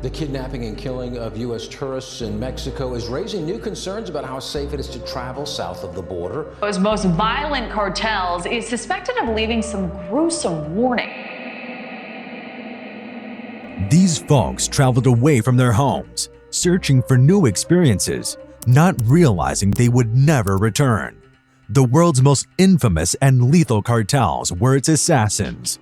The kidnapping and killing of U.S. tourists in Mexico is raising new concerns about how safe it is to travel south of the border. Those most violent cartels is suspected of leaving some gruesome warning. These folks traveled away from their homes, searching for new experiences, not realizing they would never return. The world's most infamous and lethal cartels were its assassins.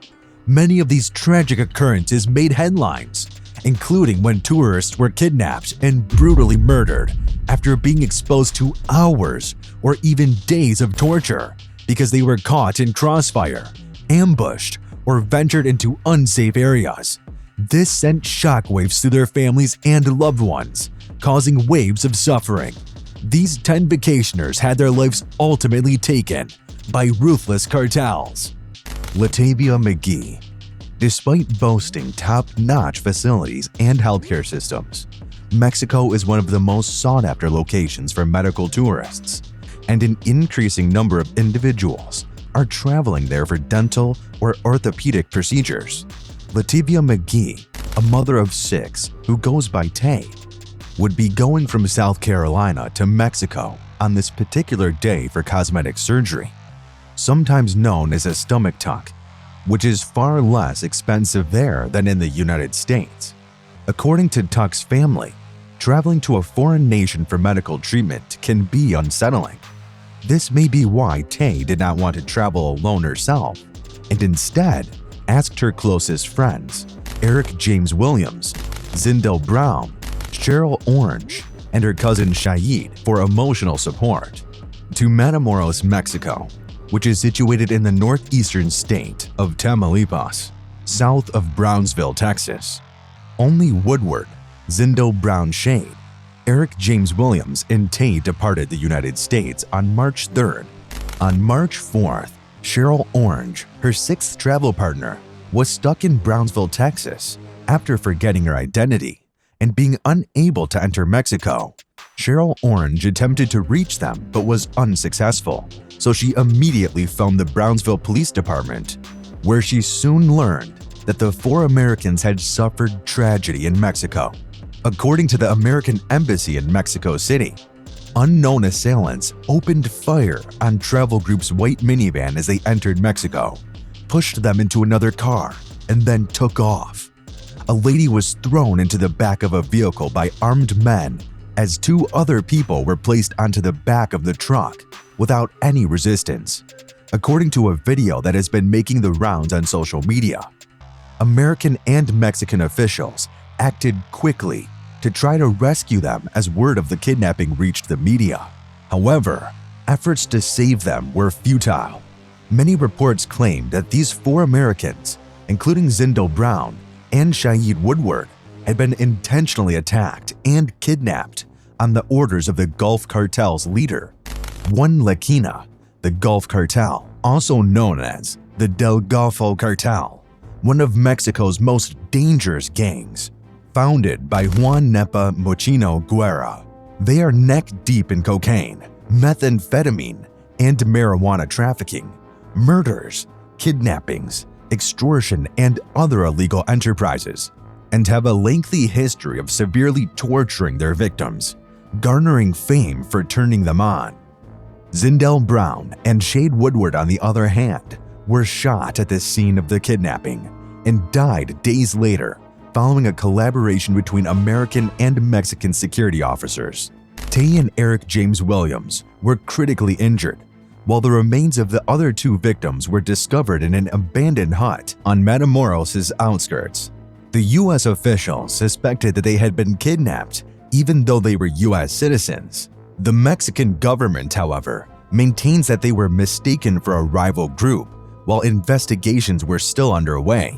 Many of these tragic occurrences made headlines, including when tourists were kidnapped and brutally murdered after being exposed to hours or even days of torture because they were caught in crossfire, ambushed, or ventured into unsafe areas. This sent shockwaves through their families and loved ones, causing waves of suffering. These 10 vacationers had their lives ultimately taken by ruthless cartels. Lativia McGee. Despite boasting top-notch facilities and healthcare systems, Mexico is one of the most sought-after locations for medical tourists, and an increasing number of individuals are traveling there for dental or orthopedic procedures. Lativia McGee, a mother of 6 who goes by Tay, would be going from South Carolina to Mexico on this particular day for cosmetic surgery, sometimes known as a stomach tuck, which is far less expensive there than in the United States. According to Tuck's family, traveling to a foreign nation for medical treatment can be unsettling. This may be why Tay did not want to travel alone herself, and instead asked her closest friends, Eric James Williams, Zindel Brown, Cheryl Orange, and her cousin Shaid, for emotional support. To Matamoros, Mexico, which is situated in the northeastern state of Tamaulipas, south of Brownsville, Texas. Only Woodward, Zindel Brown Shade, Eric James Williams, and Tay departed the United States on March 3rd. On March 4th, Cheryl Orange, her 6th travel partner, was stuck in Brownsville, Texas after forgetting her identity and being unable to enter Mexico. Cheryl Orange attempted to reach them but was unsuccessful, so she immediately phoned the Brownsville Police Department, where she soon learned that the 4 Americans had suffered tragedy in Mexico. According to the American Embassy in Mexico City, unknown assailants opened fire on travel group's white minivan as they entered Mexico, pushed them into another car, and then took off. A lady was thrown into the back of a vehicle by armed men as 2 other people were placed onto the back of the truck without any resistance. According to a video that has been making the rounds on social media, American and Mexican officials acted quickly to try to rescue them as word of the kidnapping reached the media. However, efforts to save them were futile. Many reports claim that these 4 Americans, including Zindel Brown and Shaid Woodward, had been intentionally attacked and kidnapped on the orders of the Gulf Cartel's leader, One Laquina. The Gulf Cartel, also known as the Del Golfo Cartel, one of Mexico's most dangerous gangs, founded by Juan Nepa Mochino Guerra. They are neck-deep in cocaine, methamphetamine, and marijuana trafficking, murders, kidnappings, extortion, and other illegal enterprises, and have a lengthy history of severely torturing their victims, garnering fame for turning them on. Zindel Brown and Shaid Woodward, on the other hand, were shot at the scene of the kidnapping and died days later following a collaboration between American and Mexican security officers. Tay and Eric James Williams were critically injured, while the remains of the other 2 victims were discovered in an abandoned hut on Matamoros' outskirts. The U.S. officials suspected that they had been kidnapped even though they were U.S. citizens. The Mexican government, however, maintains that they were mistaken for a rival group while investigations were still underway.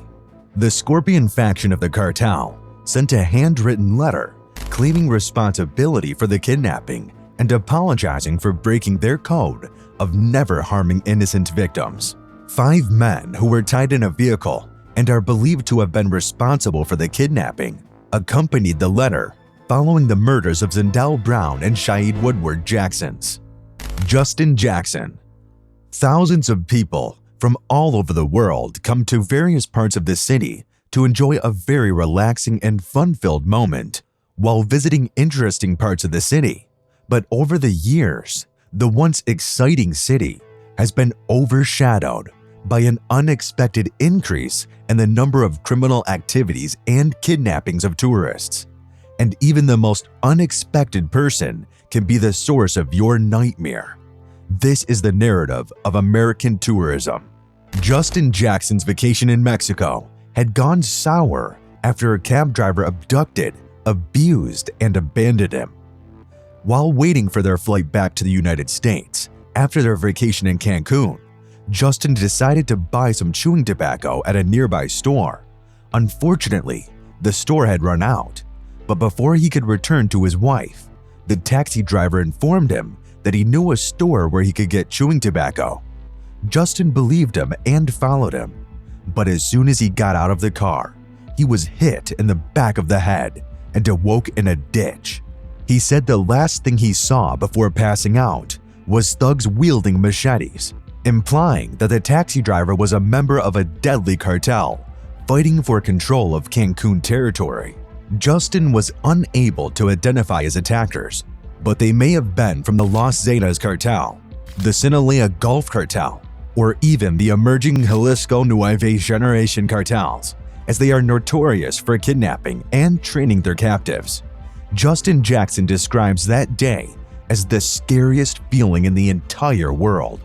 The Scorpion faction of the cartel sent a handwritten letter claiming responsibility for the kidnapping and apologizing for breaking their code of never harming innocent victims. 5 men who were tied in a vehicle and are believed to have been responsible for the kidnapping accompanied the letter following the murders of Zindel Brown and Shaid Woodward Jacksons. Justin Jackson. Thousands of people from all over the world come to various parts of the city to enjoy a very relaxing and fun-filled moment while visiting interesting parts of the city. But over the years, the once exciting city has been overshadowed by an unexpected increase in the number of criminal activities and kidnappings of tourists. And even the most unexpected person can be the source of your nightmare. This is the narrative of American tourism. Justin Jackson's vacation in Mexico had gone sour after a cab driver abducted, abused, and abandoned him. While waiting for their flight back to the United States after their vacation in Cancun, Justin decided to buy some chewing tobacco at a nearby store. Unfortunately, the store had run out, but before he could return to his wife, the taxi driver informed him that he knew a store where he could get chewing tobacco. Justin believed him and followed him, but as soon as he got out of the car, he was hit in the back of the head and awoke in a ditch. He said the last thing he saw before passing out was thugs wielding machetes, implying that the taxi driver was a member of a deadly cartel fighting for control of Cancun territory. Justin was unable to identify his attackers, but they may have been from the Los Zetas cartel, the Sinaloa Gulf cartel, or even the emerging Jalisco Nueva Generation cartels, as they are notorious for kidnapping and training their captives. Justin Jackson describes that day as the scariest feeling in the entire world,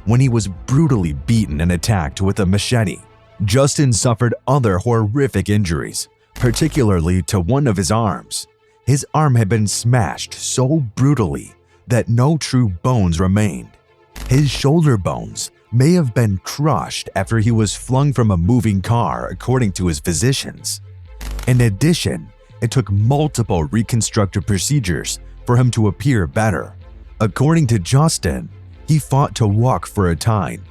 when he was brutally beaten and attacked with a machete. Justin suffered other horrific injuries, particularly to one of his arms. His arm had been smashed so brutally that no true bones remained. His shoulder bones may have been crushed after he was flung from a moving car, according to his physicians. In addition, it took multiple reconstructive procedures for him to appear better. According to Justin, he fought to walk for a time,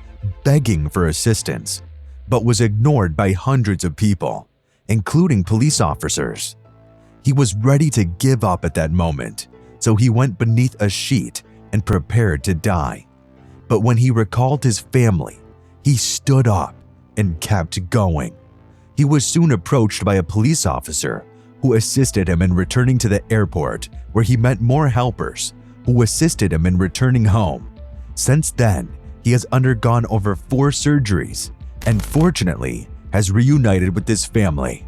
begging for assistance, but was ignored by hundreds of people, including police officers. He was ready to give up at that moment, so he went beneath a sheet and prepared to die. But when he recalled his family, he stood up and kept going. He was soon approached by a police officer who assisted him in returning to the airport, where he met more helpers who assisted him in returning home. Since then, he has undergone over 4 surgeries and fortunately has reunited with his family.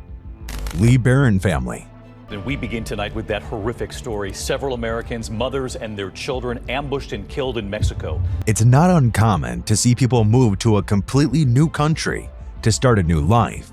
Lee Barron family. And we begin tonight with that horrific story. Several Americans, mothers and their children, ambushed and killed in Mexico. It's not uncommon to see people move to a completely new country to start a new life,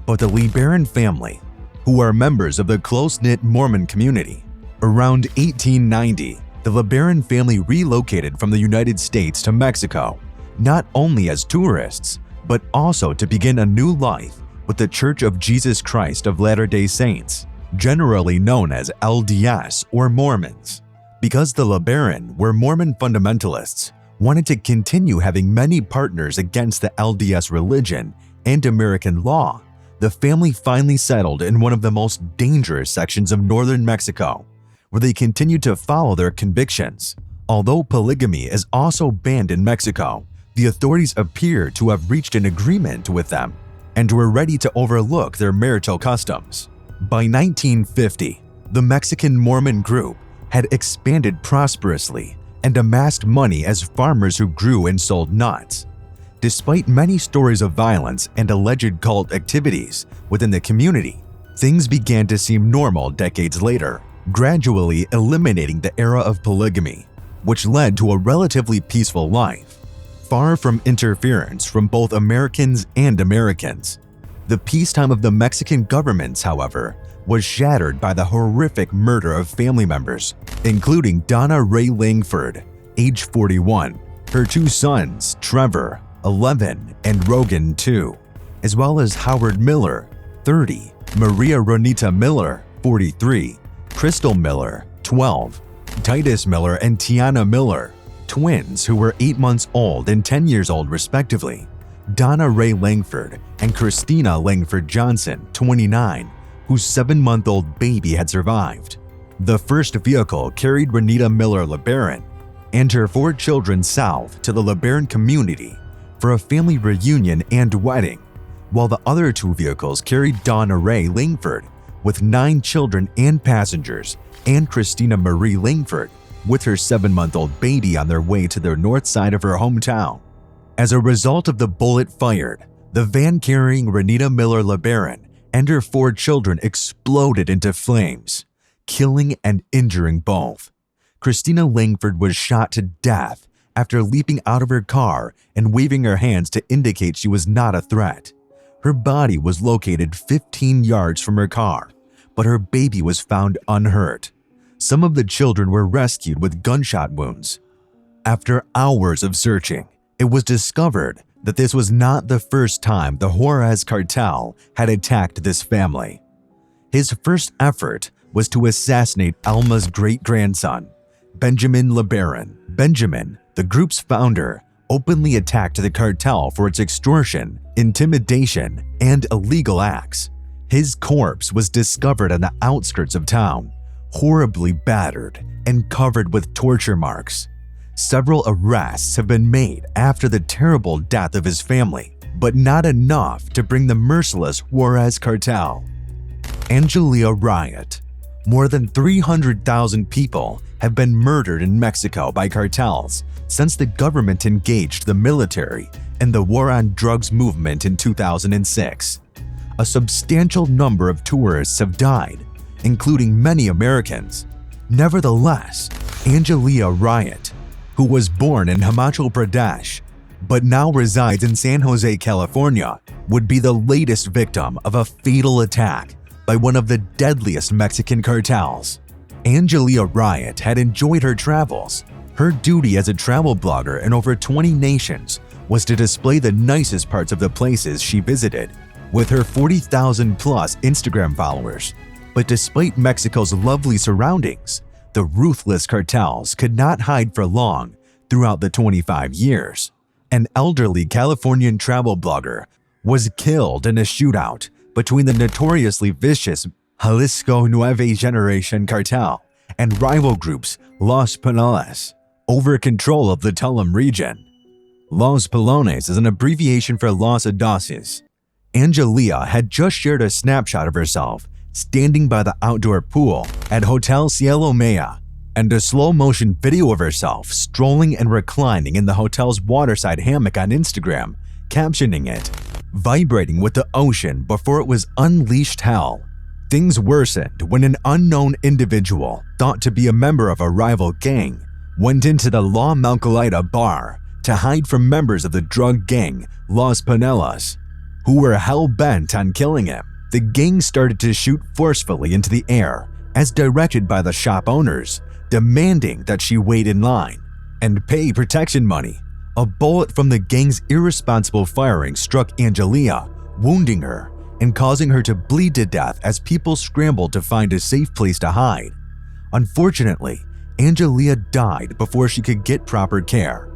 but the Lee Barron family, who are members of the close-knit Mormon community, around 1890, the LeBaron family relocated from the United States to Mexico, not only as tourists, but also to begin a new life with the Church of Jesus Christ of Latter-day Saints, generally known as LDS or Mormons. Because the LeBaron were Mormon fundamentalists, wanted to continue having many partners against the LDS religion and American law, the family finally settled in one of the most dangerous sections of northern Mexico, where they continued to follow their convictions. Although polygamy is also banned in Mexico, the authorities appear to have reached an agreement with them and were ready to overlook their marital customs. By 1950, the Mexican Mormon group had expanded prosperously and amassed money as farmers who grew and sold nuts. Despite many stories of violence and alleged cult activities within the community, things began to seem normal decades later, gradually eliminating the era of polygamy, which led to a relatively peaceful life, far from interference from both Americans and Americans. The peacetime of the Mexican governments, however, was shattered by the horrific murder of family members, including Donna Ray Langford, age 41, her 2 sons, Trevor, 11, and Rogan, 2, as well as Howard Miller, 30, Maria Ronita Miller, 43, Crystal Miller, 12, Titus Miller and Tiana Miller, twins who were 8 months old and 10 years old respectively, Donna Ray Langford and Christina Langford Johnson, 29, whose 7-month-old baby had survived. The first vehicle carried Renita Miller LeBaron and her 4 children south to the LeBaron community for a family reunion and wedding, while the other 2 vehicles carried Donna Ray Langford with 9 children and passengers, and Christina Marie Langford with her 7-month-old baby on their way to the north side of her hometown. As a result of the bullet fired, the van carrying Renita Miller LeBaron and her 4 children exploded into flames, killing and injuring both. Christina Langford was shot to death after leaping out of her car and waving her hands to indicate she was not a threat. Her body was located 15 yards from her car, but her baby was found unhurt. Some of the children were rescued with gunshot wounds. After hours of searching, it was discovered that this was not the first time the Juarez cartel had attacked this family. His first effort was to assassinate Alma's great-grandson, Benjamin LeBaron. Benjamin, the group's founder, openly attacked the cartel for its extortion, intimidation, and illegal acts. His corpse was discovered on the outskirts of town, horribly battered and covered with torture marks. Several arrests have been made after the terrible death of his family, but not enough to bring the merciless Juarez cartel. Angelia Riot. More than 300,000 people have been murdered in Mexico by cartels since the government engaged the military in the war on drugs movement in 2006. A substantial number of tourists have died, including many Americans. Nevertheless, Angelia Riot, who was born in Himachal Pradesh but now resides in San Jose, California, would be the latest victim of a fatal attack by one of the deadliest Mexican cartels. Angelia Riot had enjoyed her travels. Her duty as a travel blogger in over 20 nations was to display the nicest parts of the places she visited, with her 40,000-plus Instagram followers. But despite Mexico's lovely surroundings, the ruthless cartels could not hide for long throughout the 25 years. An elderly Californian travel blogger was killed in a shootout between the notoriously vicious Jalisco Nueva Generation cartel and rival groups Los Pelones over control of the Tulum region. Los Pelones is an abbreviation for Los Audaces. Angelia had just shared a snapshot of herself standing by the outdoor pool at Hotel Cielo Maya, and a slow-motion video of herself strolling and reclining in the hotel's waterside hammock on Instagram, captioning it, "Vibrating with the ocean before it was unleashed hell." Things worsened when an unknown individual, thought to be a member of a rival gang, went into the La Malcolita bar to hide from members of the drug gang Los Penelas, who were hell-bent on killing him. The gang started to shoot forcefully into the air, as directed by the shop owners, demanding that she wait in line and pay protection money. A bullet from the gang's irresponsible firing struck Angelia, wounding her and causing her to bleed to death as people scrambled to find a safe place to hide. Unfortunately, Angelia died before she could get proper care.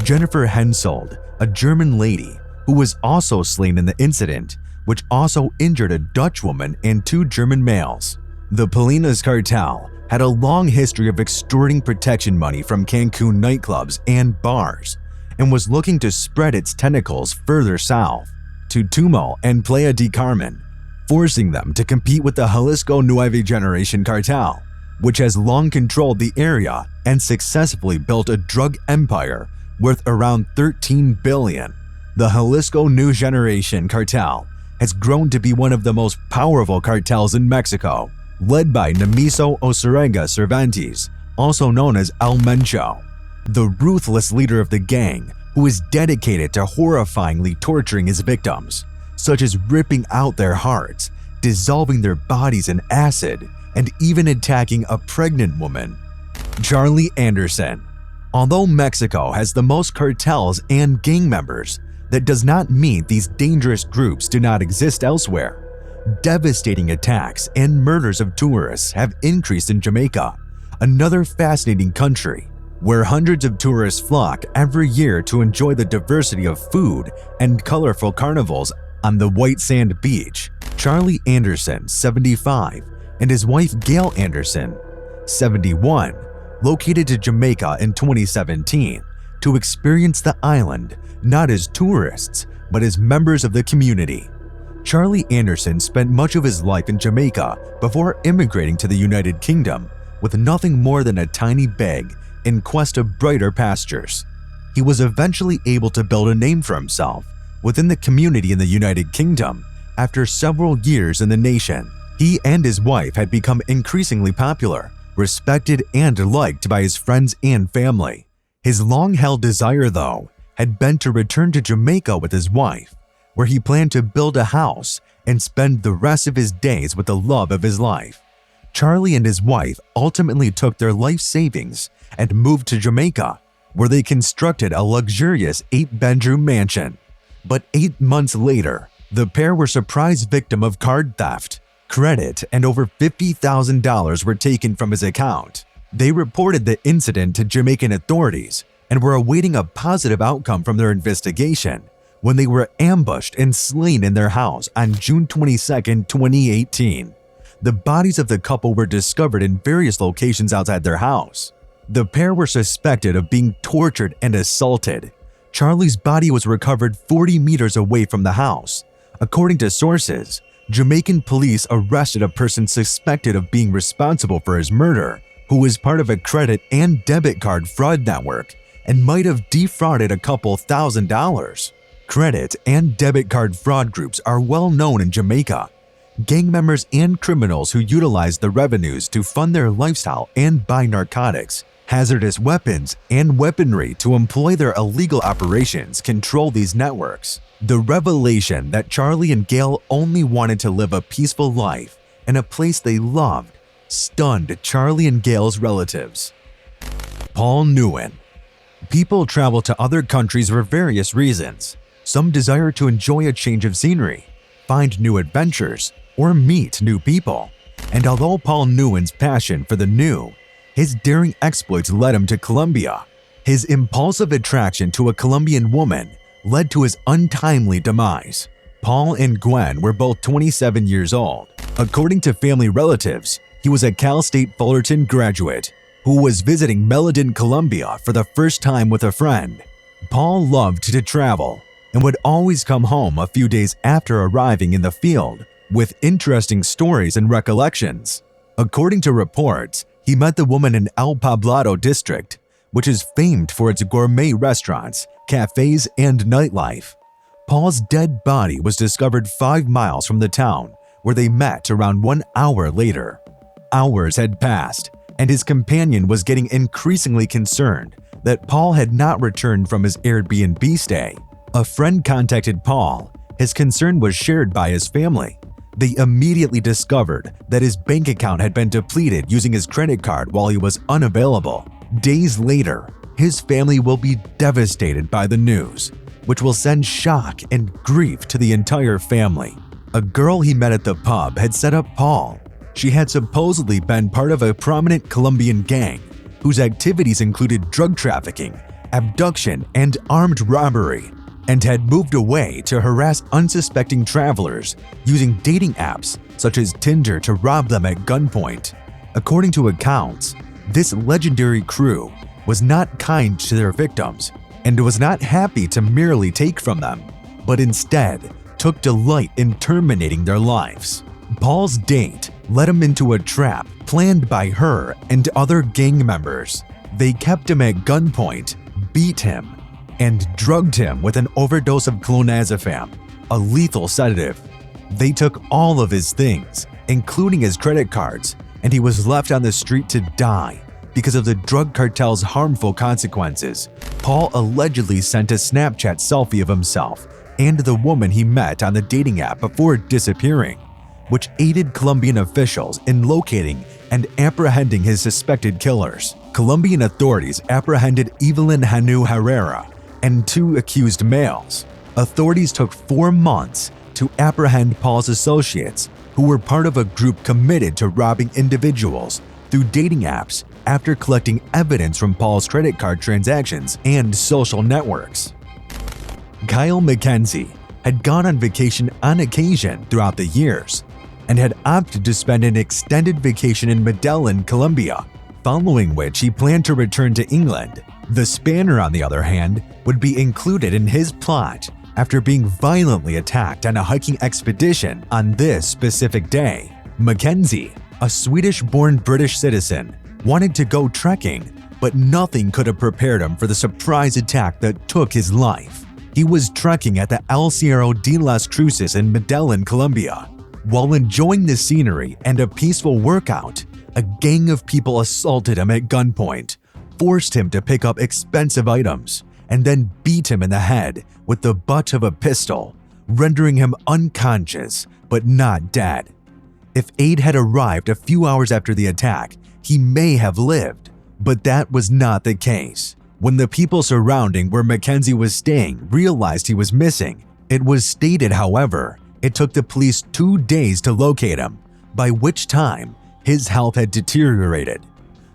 Jennifer Hensoldt, a German lady who was also slain in the incident, which also injured a Dutch woman and 2 German males. The Polinas cartel had a long history of extorting protection money from Cancun nightclubs and bars, and was looking to spread its tentacles further south to Tumo and Playa del Carmen, forcing them to compete with the Jalisco Nueva Generation cartel, which has long controlled the area and successfully built a drug empire worth around $13 billion. The Jalisco New Generation cartel has grown to be one of the most powerful cartels in Mexico, led by Nemiso Osorega Cervantes, also known as El Mencho, the ruthless leader of the gang, who is dedicated to horrifyingly torturing his victims, such as ripping out their hearts, dissolving their bodies in acid, and even attacking a pregnant woman. Charlie Anderson. Although Mexico has the most cartels and gang members, that does not mean these dangerous groups do not exist elsewhere. Devastating attacks and murders of tourists have increased in Jamaica, another fascinating country where hundreds of tourists flock every year to enjoy the diversity of food and colorful carnivals on the white sand beach. Charlie Anderson, 75, and his wife Gail Anderson, 71, located to Jamaica in 2017 to experience the island not as tourists, but as members of the community. Charlie Anderson spent much of his life in Jamaica before immigrating to the United Kingdom with nothing more than a tiny bag in quest of brighter pastures. He was eventually able to build a name for himself within the community in the United Kingdom after several years in the nation. He and his wife had become increasingly popular, respected, and liked by his friends and family. His long-held desire, though, had been to return to Jamaica with his wife, where he planned to build a house and spend the rest of his days with the love of his life. Charlie and his wife ultimately took their life savings and moved to Jamaica, where they constructed a luxurious 8-bedroom mansion. But 8 months later, the pair were surprised victim of card theft. Credit and over $50,000 were taken from his account. They reported the incident to Jamaican authorities and were awaiting a positive outcome from their investigation when they were ambushed and slain in their house on June 22, 2018. The bodies of the couple were discovered in various locations outside their house. The pair were suspected of being tortured and assaulted. Charlie's body was recovered 40 meters away from the house. According to sources, Jamaican police arrested a person suspected of being responsible for his murder, who was part of a credit and debit card fraud network and might have defrauded a couple $1,000s. Credit and debit card fraud groups are well known in Jamaica. Gang members and criminals who utilize the revenues to fund their lifestyle and buy narcotics, hazardous weapons, and weaponry to employ their illegal operations control these networks. The revelation that Charlie and Gail only wanted to live a peaceful life in a place they loved stunned Charlie and Gail's relatives. Paul Newan. People travel to other countries for various reasons. Some desire to enjoy a change of scenery, find new adventures, or meet new people. And although Paul Newan's passion for the new, his daring exploits led him to Colombia. His impulsive attraction to a Colombian woman led to his untimely demise. Paul and Gwen were both 27 years old. According to family relatives, he was a Cal State Fullerton graduate who was visiting Medellin, Colombia for the first time with a friend. Paul loved to travel and would always come home a few days after arriving in the field with interesting stories and recollections. According to reports, he met the woman in El Poblado district, which is famed for its gourmet restaurants, cafes, and nightlife. Paul's dead body was discovered 5 miles from the town, where they met around 1 hour later. Hours had passed, and his companion was getting increasingly concerned that Paul had not returned from his Airbnb stay. A friend contacted Paul. His concern was shared by his family. They immediately discovered that his bank account had been depleted using his credit card while he was unavailable. Days later, his family will be devastated by the news, which will send shock and grief to the entire family. A girl he met at the pub had set up Paul. She had supposedly been part of a prominent Colombian gang whose activities included drug trafficking, abduction, and armed robbery, and had moved away to harass unsuspecting travelers using dating apps such as Tinder to rob them at gunpoint. According to accounts, this legendary crew was not kind to their victims and was not happy to merely take from them, but instead took delight in terminating their lives. Paul's date led him into a trap planned by her and other gang members. They kept him at gunpoint, beat him, and drugged him with an overdose of clonazepam, a lethal sedative. They took all of his things, including his credit cards, and he was left on the street to die because of the drug cartel's harmful consequences. Paul allegedly sent a Snapchat selfie of himself and the woman he met on the dating app before disappearing, which aided Colombian officials in locating and apprehending his suspected killers. Colombian authorities apprehended Evelyn Hanu Herrera and 2 accused males. Authorities took 4 months to apprehend Paul's associates, who were part of a group committed to robbing individuals through dating apps after collecting evidence from Paul's credit card transactions and social networks. Kyle McKenzie had gone on vacation on occasion throughout the years and had opted to spend an extended vacation in Medellin, Colombia, following which he planned to return to England. The Spanner, on the other hand, would be included in his plot after being violently attacked on a hiking expedition on this specific day. McKenzie, a Swedish-born British citizen, wanted to go trekking, but nothing could have prepared him for the surprise attack that took his life. He was trekking at the El Cerro de las Cruces in Medellin, Colombia. While enjoying the scenery and a peaceful workout, a gang of people assaulted him at gunpoint, forced him to pick up expensive items, and then beat him in the head with the butt of a pistol, rendering him unconscious but not dead. If aid had arrived a few hours after the attack, he may have lived, but that was not the case. When the people surrounding where McKenzie was staying realized he was missing, it was stated, however, it took the police 2 days to locate him, by which time his health had deteriorated.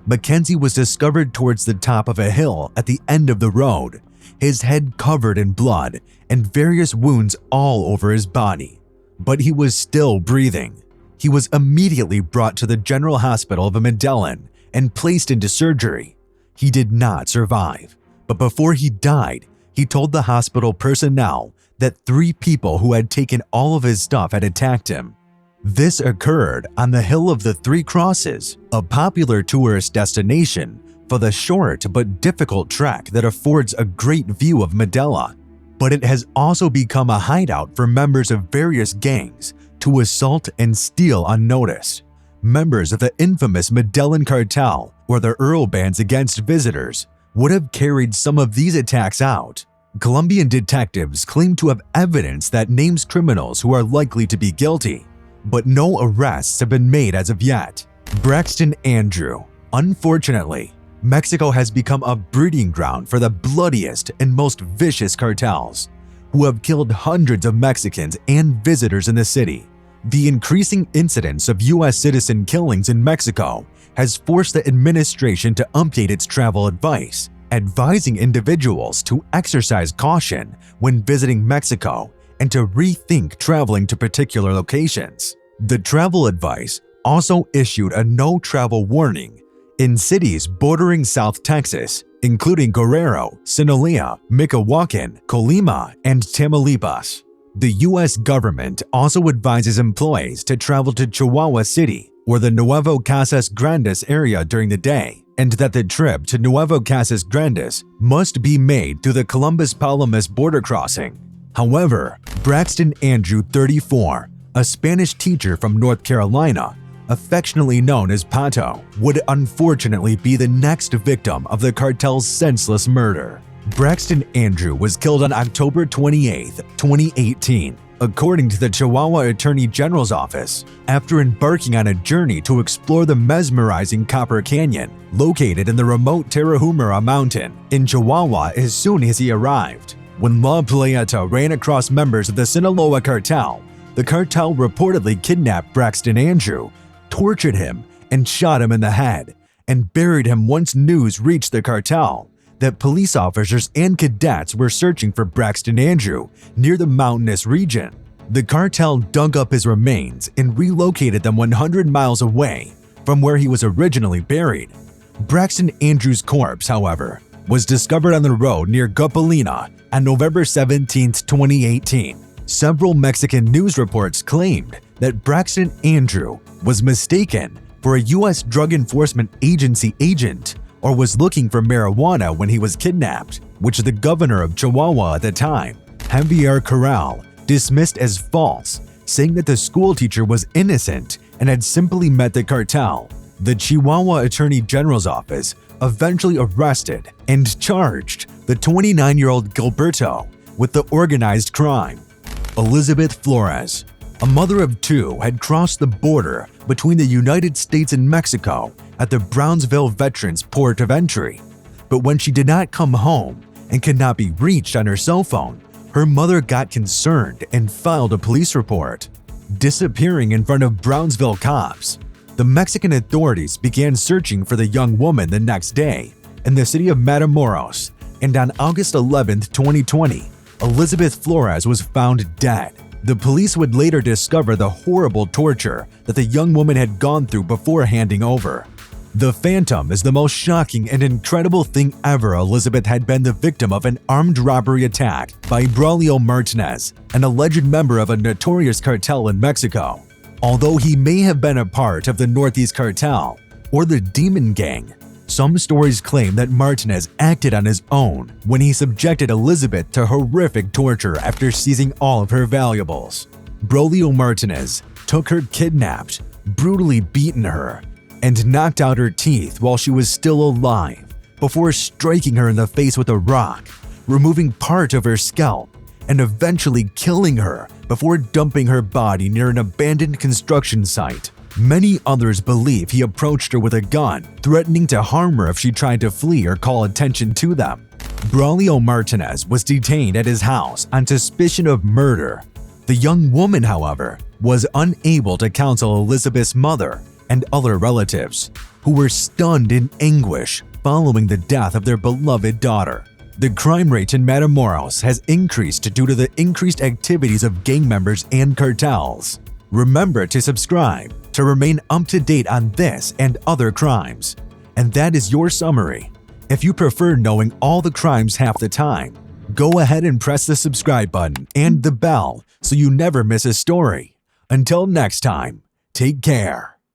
McKenzie was discovered towards the top of a hill at the end of the road, his head covered in blood and various wounds all over his body. But he was still breathing. He was immediately brought to the General Hospital of Medellin and placed into surgery. He did not survive, but before he died, he told the hospital personnel that 3 people who had taken all of his stuff had attacked him. This occurred on the Hill of the Three Crosses, a popular tourist destination for the short but difficult trek that affords a great view of Medellin. But it has also become a hideout for members of various gangs to assault and steal unnoticed. Members of the infamous Medellin Cartel or the Earl bands against visitors would have carried some of these attacks out. Colombian detectives claim to have evidence that names criminals who are likely to be guilty, but no arrests have been made as of yet. Braxton Andrew. Unfortunately, Mexico has become a breeding ground for the bloodiest and most vicious cartels, who have killed hundreds of Mexicans and visitors in the city. The increasing incidence of U.S. citizen killings in Mexico has forced the administration to update its travel advice, advising individuals to exercise caution when visiting Mexico and to rethink traveling to particular locations. The travel advice also issued a no-travel warning in cities bordering South Texas, including Guerrero, Sinaloa, Michoacan, Colima, and Tamaulipas. The U.S. government also advises employees to travel to Chihuahua City or the Nuevo Casas Grandes area during the day, and that the trip to Nuevo Casas Grandes must be made through the Columbus-Palomas border crossing. However, Braxton Andrew, 34, a Spanish teacher from North Carolina, affectionately known as Pato, would unfortunately be the next victim of the cartel's senseless murder. Braxton Andrew was killed on October 28, 2018, according to the Chihuahua Attorney General's office, after embarking on a journey to explore the mesmerizing Copper Canyon, located in the remote Tarahumara Mountain in Chihuahua as soon as he arrived. When La Playeta ran across members of the Sinaloa cartel, the cartel reportedly kidnapped Braxton Andrew, tortured him, and shot him in the head, and buried him once news reached the cartel that police officers and cadets were searching for Braxton Andrew near the mountainous region. The cartel dug up his remains and relocated them 100 miles away from where he was originally buried. Braxton Andrew's corpse, however, was discovered on the road near Gopalina on November 17, 2018. Several Mexican news reports claimed that Braxton Andrew was mistaken for a U.S. Drug Enforcement Agency agent or was looking for marijuana when he was kidnapped, which the governor of Chihuahua at the time, Javier Corral, dismissed as false, saying that the schoolteacher was innocent and had simply met the cartel. The Chihuahua Attorney General's office eventually arrested and charged the 29-year-old Gilberto with the organized crime. Elizabeth Flores, a mother of 2, had crossed the border between the United States and Mexico at the Brownsville Veterans Port of Entry. But when she did not come home and could not be reached on her cell phone, her mother got concerned and filed a police report. Disappearing in front of Brownsville cops, the Mexican authorities began searching for the young woman the next day in the city of Matamoros, and on August 11, 2020, Elizabeth Flores was found dead. The police would later discover the horrible torture that the young woman had gone through before handing over. The Phantom is the most shocking and incredible thing ever. Elizabeth had been the victim of an armed robbery attack by Braulio Martinez, an alleged member of a notorious cartel in Mexico. Although he may have been a part of the Northeast Cartel or the Demon Gang, some stories claim that Martinez acted on his own when he subjected Elizabeth to horrific torture after seizing all of her valuables. Braulio Martinez took her kidnapped, brutally beaten her, and knocked out her teeth while she was still alive before striking her in the face with a rock, removing part of her scalp, and eventually killing her before dumping her body near an abandoned construction site. Many others believe he approached her with a gun, threatening to harm her if she tried to flee or call attention to them. Braulio Martinez was detained at his house on suspicion of murder. The young woman, however, was unable to counsel Elizabeth's mother and other relatives, who were stunned in anguish following the death of their beloved daughter. The crime rate in Matamoros has increased due to the increased activities of gang members and cartels. Remember to subscribe to remain up to date on this and other crimes. And that is your summary. If you prefer knowing all the crimes half the time, go ahead and press the subscribe button and the bell so you never miss a story. Until next time, take care.